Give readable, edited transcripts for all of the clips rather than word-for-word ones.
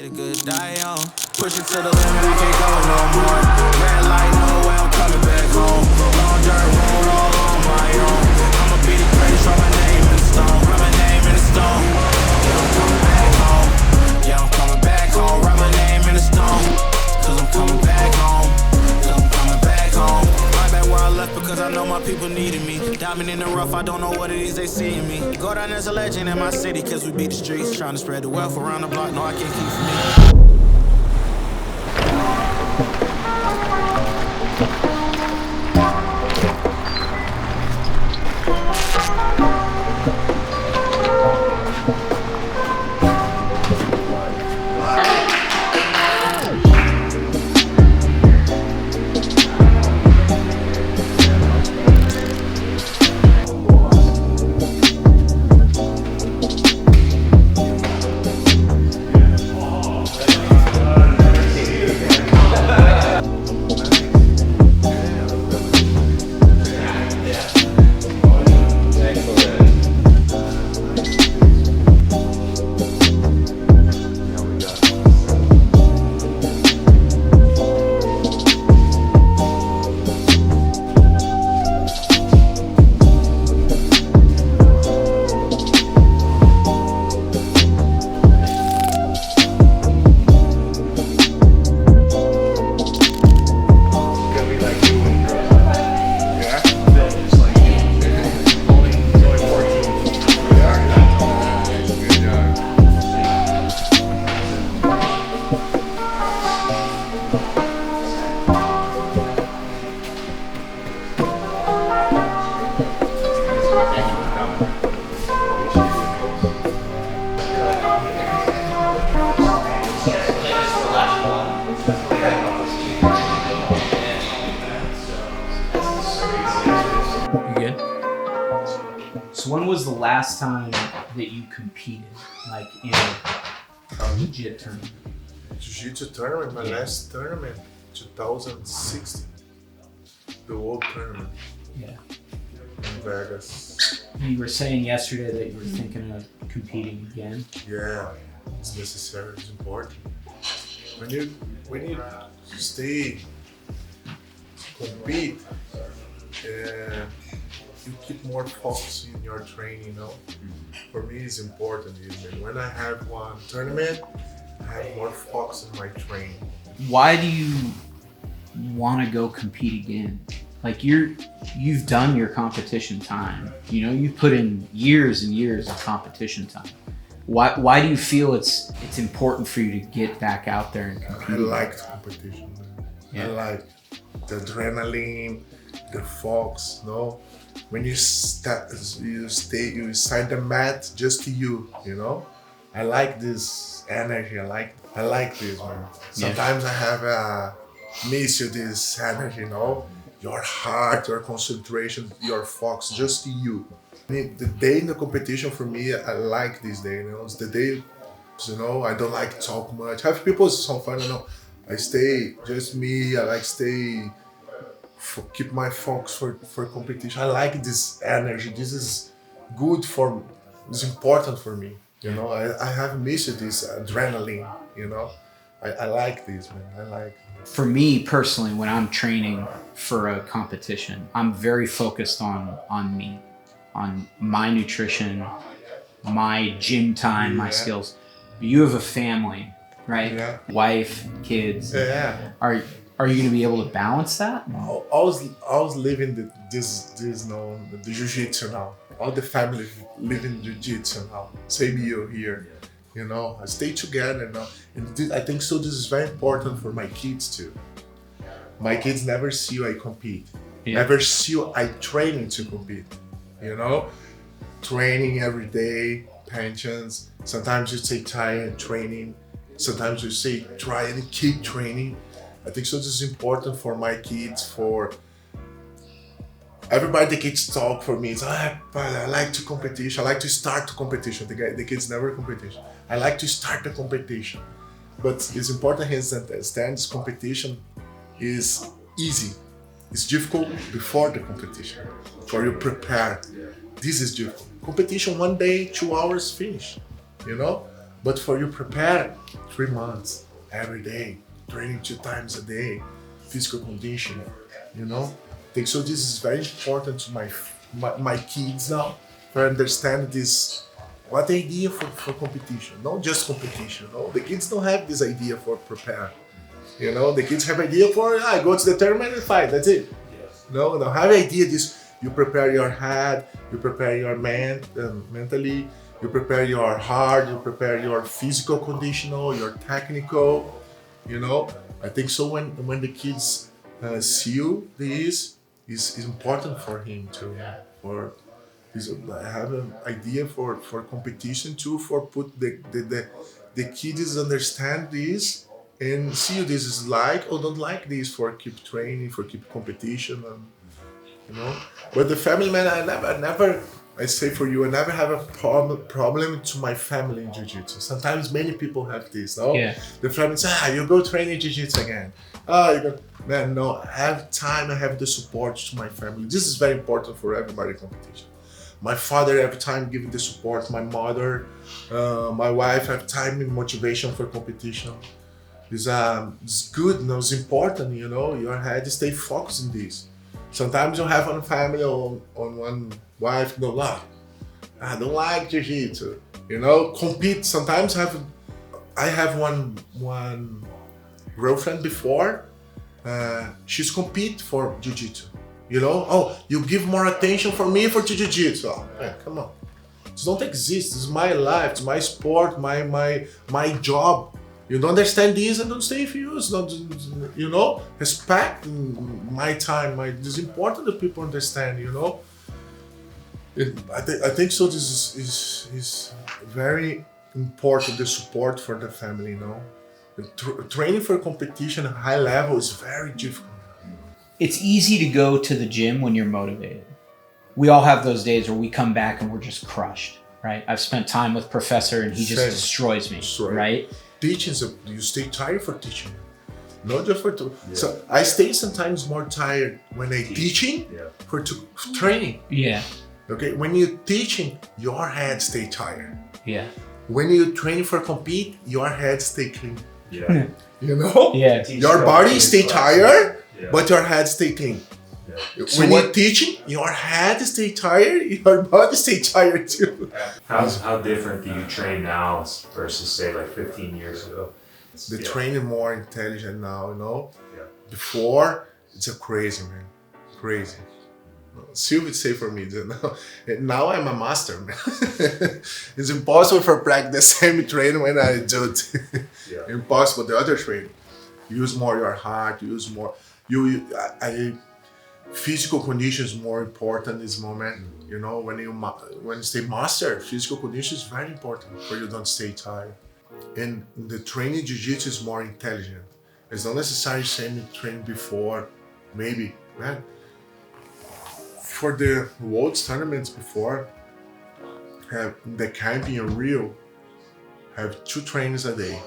a good die young. Push it to the limit, I can't go no more. Red light, no way, I'm coming back home. Long dirt road all on my own. I'ma be the greatest, write my name in the stone. Write my name in the stone. Yeah, I'm coming back home. Yeah, I'm coming back home. Write my name in the stone. Cause I'm coming back home. Cause I'm coming back home. Right back where I left because I know my people needed me. Diamond in the rough, I don't know what it is they see in me. Go down as a legend in my city cause we beat the streets. Trying to spread the wealth around the block, no I can't keep from me. So when was the last time that you competed, like in a legit tournament? Jiu-Jitsu tournament, my last tournament, 2016, the World Tournament Yeah. in Vegas. You were saying yesterday that you were thinking of competing again. Yeah, it's necessary, it's important. When you stay, compete, you keep more focus in your training, you know? For me, it's important. When I have one tournament, I have more focus in my training. Why do you want to go compete again? Like you've done your competition time. You know, you've put in years and years of competition time. Why do you feel it's important for you to get back out there and compete? I like the competition. Yeah. I like the adrenaline, the focus. No, when you stay inside the mat, just you know. I like this energy. I like this, man. Sometimes I have miss you this energy, you know. Your heart, your concentration, your focus, just you. The day in the competition for me, I like this day, you know. It's the day, you know, I don't like talk much. Have people some fun, you know. I stay just me. I like keep my focus for competition. I like this energy. This is good for. It's important for me. You know, I have missed this adrenaline. You know, I like this, man. I like. For me personally, when I'm training for a competition, I'm very focused on me, on my nutrition, my gym time, my skills. You have a family, right? Yeah. Wife, kids. Yeah. Are you going to be able to balance that? I was living this the Jiu-Jitsu now. All the family live in Jiu-Jitsu now. Same you here. You know, I stay together now. And I think so this is very important for my kids too. My kids never see you I compete. Yeah. Never see you I training to compete. You know? Training every day, pensions. Sometimes you take time and training. Sometimes you say try and keep training. I think so this is important for my kids, for everybody. The kids talk for me. It's I like to competition. I like to start the competition. The kids never competition. I like to start the competition. But it's important to understand this competition is easy. It's difficult before the competition. For you prepare. This is difficult. Competition 1 day, 2 hours, finish. You know? But for you prepare 3 months every day, training 2 times a day, physical condition, you know. I think so. This is very important to my kids now, to understand this. What the idea for competition? Not just competition. No, the kids don't have this idea for prepare. You know, the kids have idea for go to the tournament and fight. That's it. No, have idea this. You prepare your head, you prepare your mentally, you prepare your heart, you prepare your physical conditional, your technical. You know, I think so. When the kids see you, this is important for him too. For I have an idea for competition too. For put the kids understand this and see this is like or don't like this for keep training, for keep competition, and you know. But the family man, I never. I say for you, I never have a problem to my family in Jiu-Jitsu. Sometimes many people have this, no? Yeah. The family say, you go train in Jiu-Jitsu again. You go, man, no, I have time, I have the support to my family. This is very important for everybody in competition. My father every time giving the support, my mother, my wife have time and motivation for competition. It's good, no, it's important, you know, your head stay focused in this. Sometimes you have one family on one wife go, I don't like Jiu-Jitsu, you know, compete. Sometimes I have one girlfriend before, she's compete for Jiu-Jitsu, you know, you give more attention for me for Jiu-Jitsu. Man, come on, this don't exist. This is my life, it's my sport, my job. You don't understand this and don't stay fused. Don't, you know, respect my time. It's important that people understand, you know. I think so. This is very important. The support for the family, you know. Training for competition at high level is very difficult. It's easy to go to the gym when you're motivated. We all have those days where we come back and we're just crushed, right? I've spent time with Professor and he just destroys me, right? Teaching, you stay tired for teaching, not just for so I stay sometimes more tired when I teaching for training. Yeah. Okay, when you're teaching, your head stay tired. Yeah. When you training for compete, your head stay clean. Yeah. You know. Yeah. Your body stay tired, but your head stay clean. Yeah. When you're teaching, your head stay tired, your body stay tired too. How different do you train now versus say like 15 years ago? The training more intelligent now, you know. Yeah. Before it's a crazy, man, crazy. Sue would say for me, now I'm a master, man. It's impossible for practice the same training when I do it. Impossible. The other training, use more your heart, use more. Physical condition is more important in this moment. You know, when you stay master, physical condition is very important for you don't stay tired. And the training Jiu-Jitsu is more intelligent. It's not necessarily same training before, maybe, man. For the World tournaments before, have the camp in Rio, have 2 trainings a day.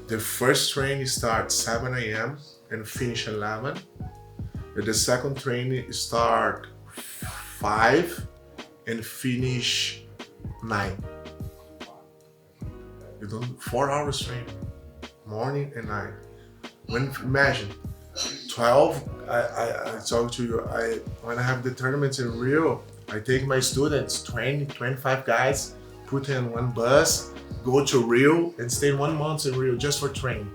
The first training starts 7 a.m. and finish 11. And the second training start 5 and finish 9. You do 4 hours training, morning and night. Imagine 12. I talk to you. When I have the tournaments in Rio, I take my students, 20, 25 guys, put in one bus, go to Rio and stay 1 month in Rio just for training.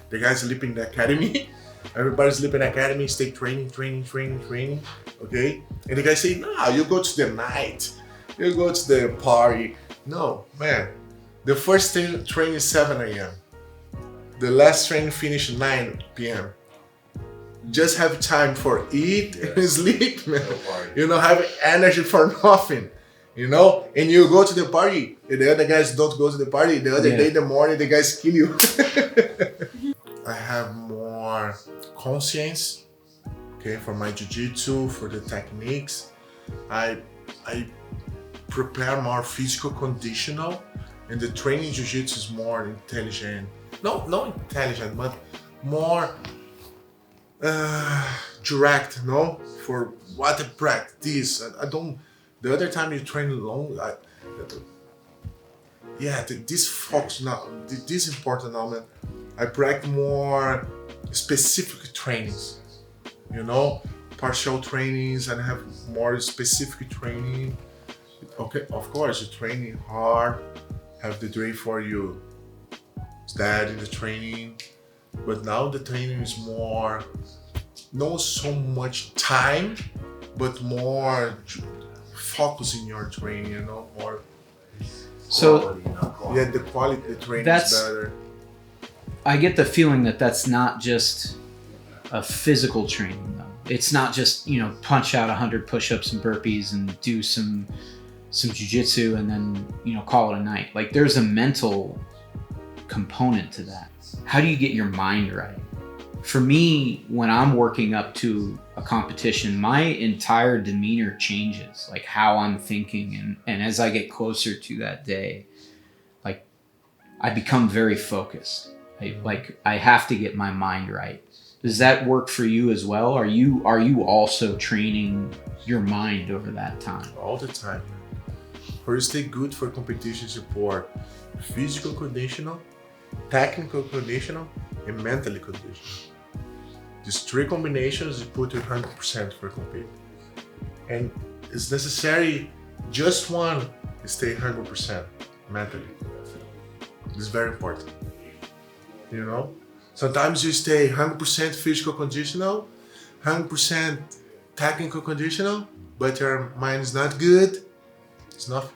The guys sleep in the academy. Everybody sleep in the academy, stay training, okay? And the guys say, no, you go to the night, you go to the party. No, man, the first training is 7 a.m. The last training finish 9 p.m. Just have time for eat and sleep, man. You know, have energy for nothing, you know? And you go to the party, and the other guys don't go to the party. The other day in the morning, the guys kill you. I have more conscience, okay, for my jiu-jitsu, for the techniques. I prepare more physical conditional, and the training jiu-jitsu is more intelligent. No, not intelligent, but more direct, no? For what I practice. I don't. The other time you train long, yeah, this focus now, this important now, man. I practice more specific trainings, you know, partial trainings, and have more specific training. Okay, of course, you training hard, have the day for you, steady the training, but now the training is more, not so much time, but more focus in your training, you know, more. So Quality, not quantity. Yeah, the quality of the training That's- is better. I get the feeling that that's not just a physical training though. It's not just, you know, punch out 100 push-ups and burpees and do some jiu-jitsu and then, you know, call it a night. Like there's a mental component to that. How do you get your mind right? For me, when I'm working up to a competition, my entire demeanor changes, like how I'm thinking. And as I get closer to that day, like I become very focused. I have to get my mind right. Does that work for you as well? Are you also training your mind over that time? All the time. For you to stay good for competition support, physical conditional, technical conditional, and mentally conditional. These three combinations you put you 100% for compete. And it's necessary just one stay 100% mentally. This is very important. You know? Sometimes you stay 100% physical conditional, 100% technical conditional, but your mind is not good. It's nothing.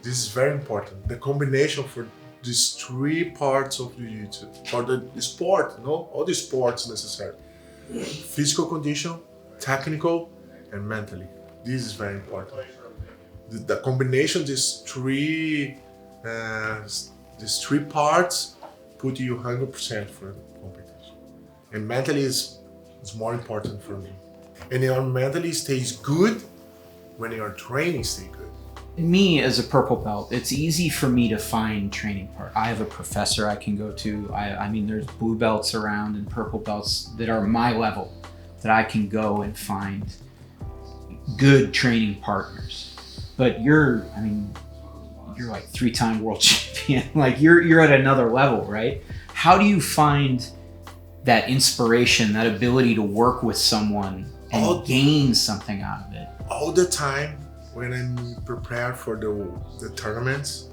This is very important. The combination for these three parts of Jiu-Jitsu, for the sport, you know, all the sports necessary. Physical condition, technical, and mentally. This is very important. The combination of these three parts put you 100% for competition. And mentally is more important for me. And your mentally stays good when your training stays good. Me as a purple belt, it's easy for me to find training part. I have a professor I can go to. I mean, there's blue belts around and purple belts that are my level that I can go and find good training partners. But you're like 3-time world champion. Like you're at another level, right? How do you find that inspiration, that ability to work with someone and gain something out of it? All the time when I'm prepared for the tournaments,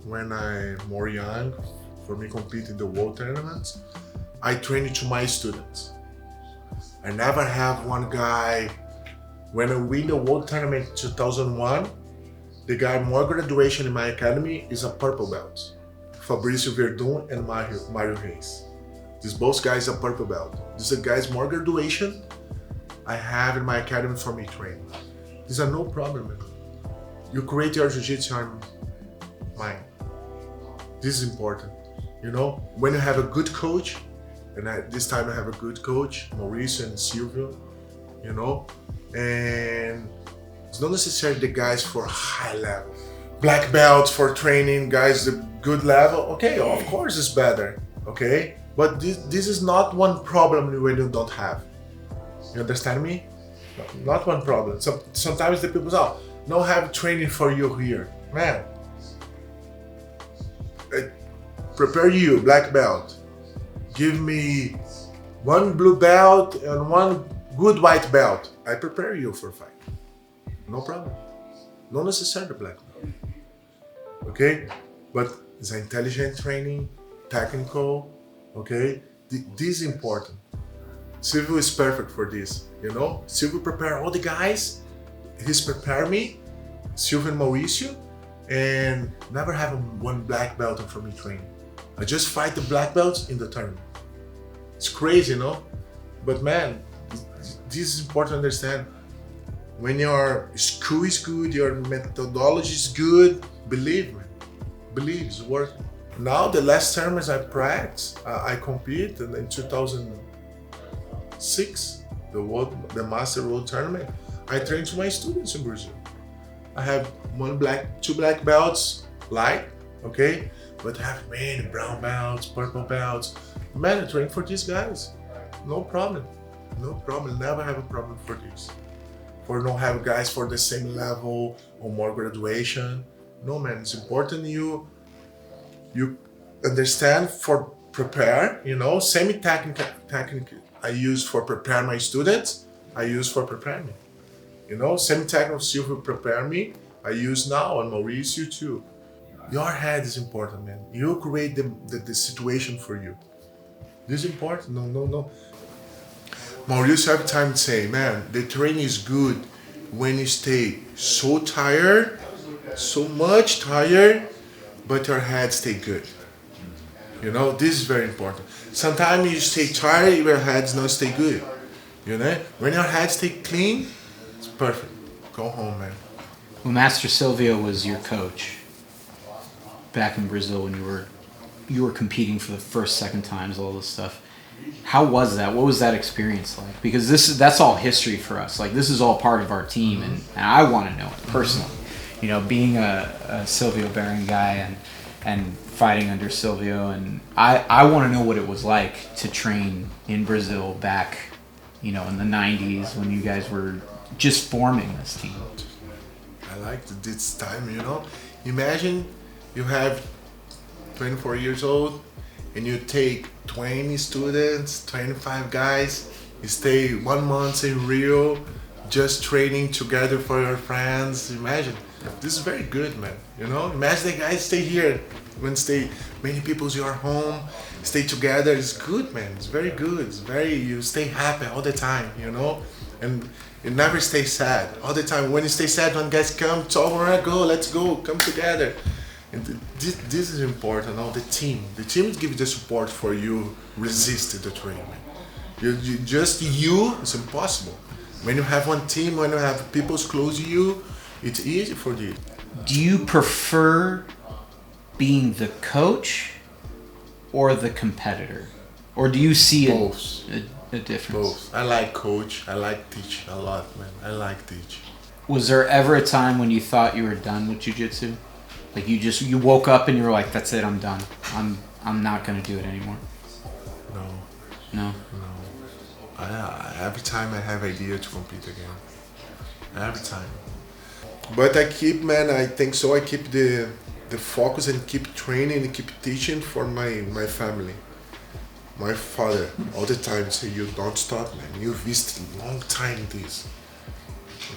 when I'm more young, for me compete in the world tournaments, I train it to my students. I never have one guy, when I win the world tournament in 2001, the guy more graduation in my academy is a purple belt. Fabrício Verdun and Mario Reis. These both guys are purple belt. These are guys more graduation I have in my academy for me training. These are no problem, man. You create your jiu-jitsu on mind. This is important. You know, when you have a good coach, and this time I have a good coach, Mauricio and Silvio, you know, and it's not necessarily the guys for high level. Black belts for training, guys, the good level, okay, of course it's better, okay? But this is not one problem when you don't have. You understand me? Not one problem. Sometimes the people say, no have training for you here. Man, prepare you, black belt. Give me one blue belt and one good white belt. I prepare you for fight. No problem. Not necessarily black belt. Okay? But it's intelligent training, technical, okay? This is important. Silvio is perfect for this, you know? Silvio prepare all the guys. He's prepare me, Silvio and Mauricio, and never have one black belt for me training. I just fight the black belts in the tournament. It's crazy, you know? But man, this is important to understand. When your school is good, your methodology is good, believe me, believe it's working. Now the last tournaments I practice, I compete in 2006, the Master World Tournament. I train to my students in Brazil. I have two black belts, light, okay? But I have many brown belts, purple belts. Man, I train for these guys. No problem. No problem. Never have a problem for this. For not have guys for the same level or more graduation. No, man, it's important you understand for prepare, same technique I use for prepare my students, I use for prepare me. Same technique Silvio prepare me, I use now on Mauricio too. Your head is important, man. You create the situation for you. This is important. No. Mauricio every time say, man, the training is good when you stay so tired, so much tired, but your head stay good. This is very important. Sometimes you stay tired, your head's not stay good. When your head stay clean, it's perfect. Go home, man. Well, Master Silvio was your coach back in Brazil when you were competing for the first, second times, all this stuff. How was that? What was that experience like? Because that's all history for us. Like, this is all part of our team, and I want to know it personally. Being a Silvio Baron guy and fighting under Silvio, and I want to know what it was like to train in Brazil back, in the 90s when you guys were just forming this team. I like this time, Imagine you have 24 years old and you take 20 students, 25 guys, you stay 1 month in Rio, just training together for your friends. Imagine. This is very good, man. Imagine the guys stay here. When many people's your home, stay together. It's good, man. It's very good. You stay happy all the time, and you never stay sad all the time. When you stay sad, when guys come, it's all right, let's go, come together. And this is important. The team gives the support for you. Resist the training. It's impossible. When you have one team, when you have people close to you, it's easy for you. Do you prefer being the coach or the competitor, or do you see a difference? Both. I like coach. I like teach a lot, man. I like teach. Was there ever a time when you thought you were done with jiu-jitsu? Like you woke up and you were like, that's it, I'm done. I'm not gonna do it anymore. No. Every time I have idea to compete again. Every time. But I keep, man, I think so. I keep the focus and keep training and keep teaching for my family. My father all the time say, you don't stop, man. You've wasted a long time this.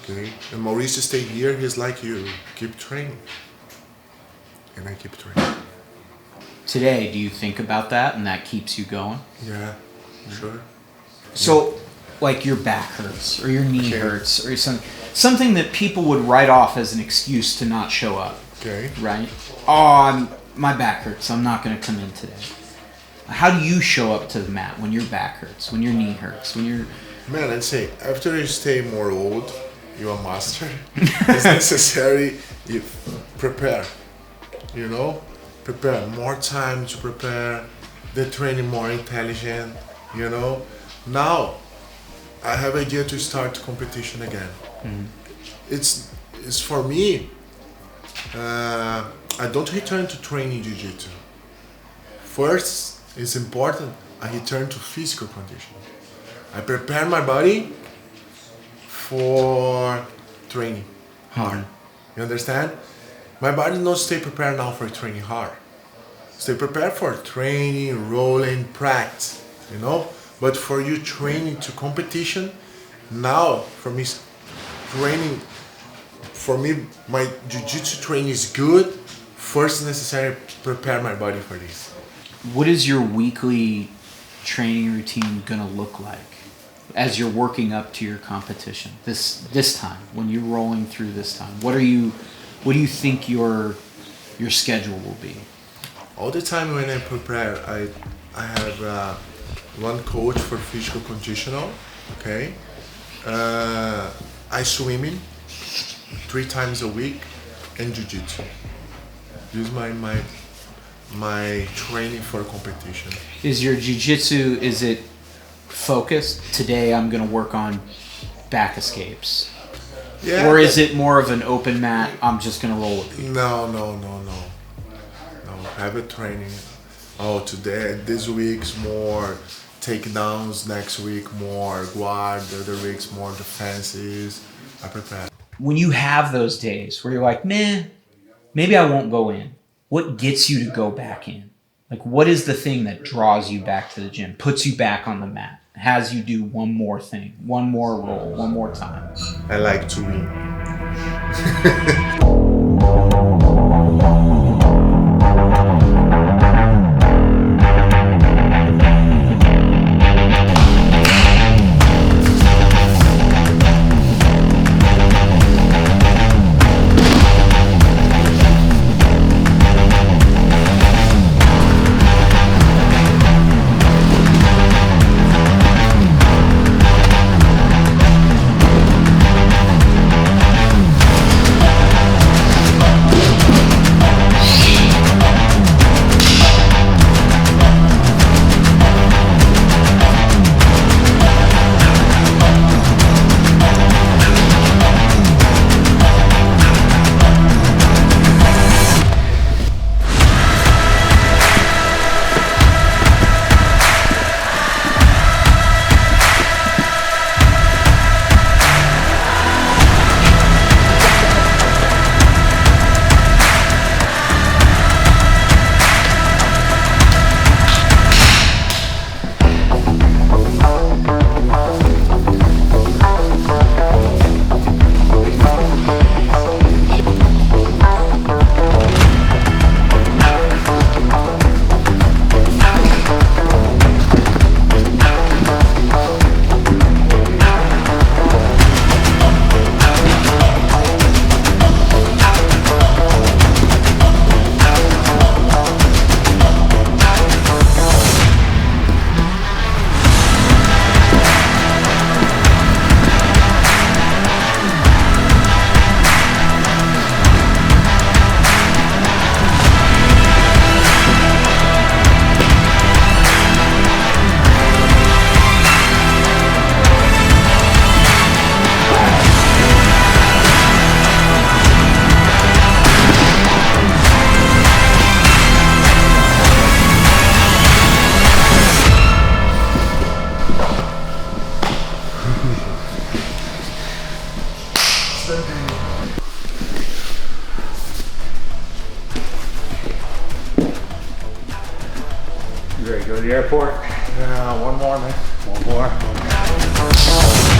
Okay? And Mauricio stay here, he's like you. Keep training. And I keep training. Today, do you think about that and that keeps you going? Yeah, sure. So, like your back hurts or your knee hurts or something that people would write off as an excuse to not show up. Okay. Right? Oh, my back hurts. I'm not going to come in today. How do you show up to the mat when your back hurts, when your knee hurts, when you're... Man, I'd say after you stay more old, you're a master. It's necessary you prepare. Prepare more time to prepare. The training more intelligent. Now I have idea to start competition again. Mm-hmm. It's for me. I don't return to training jiu-jitsu. First, it's important I return to physical condition. I prepare my body for training hard. You understand? My body not stay prepared now for training hard. Stay prepared for training, rolling, practice, But for you training to competition, now for me training, my jiu-jitsu training is good. First necessary prepare my body for this. What is your weekly training routine gonna look like as you're working up to your competition this time, when you're rolling through this time? What do you think your schedule will be? All the time when I prepare, I have one coach for physical conditional. Okay, I swimming 3 times a week and jiu-jitsu. This is my training for competition. Is your jiu-jitsu, is it focused? Today I'm going to work on back escapes. Yeah. Or is it more of an open mat, I'm just going to roll with people? No. I have a training. This week's more takedowns, next week more guard, the other week's more defenses. I prepare. When you have those days where you're like, meh, maybe I won't go in. What gets you to go back in? Like, what is the thing that draws you back to the gym, puts you back on the mat, has you do one more thing, one more roll, one more time? I like to win. You ready to go to the airport? Yeah, one more, man. One more.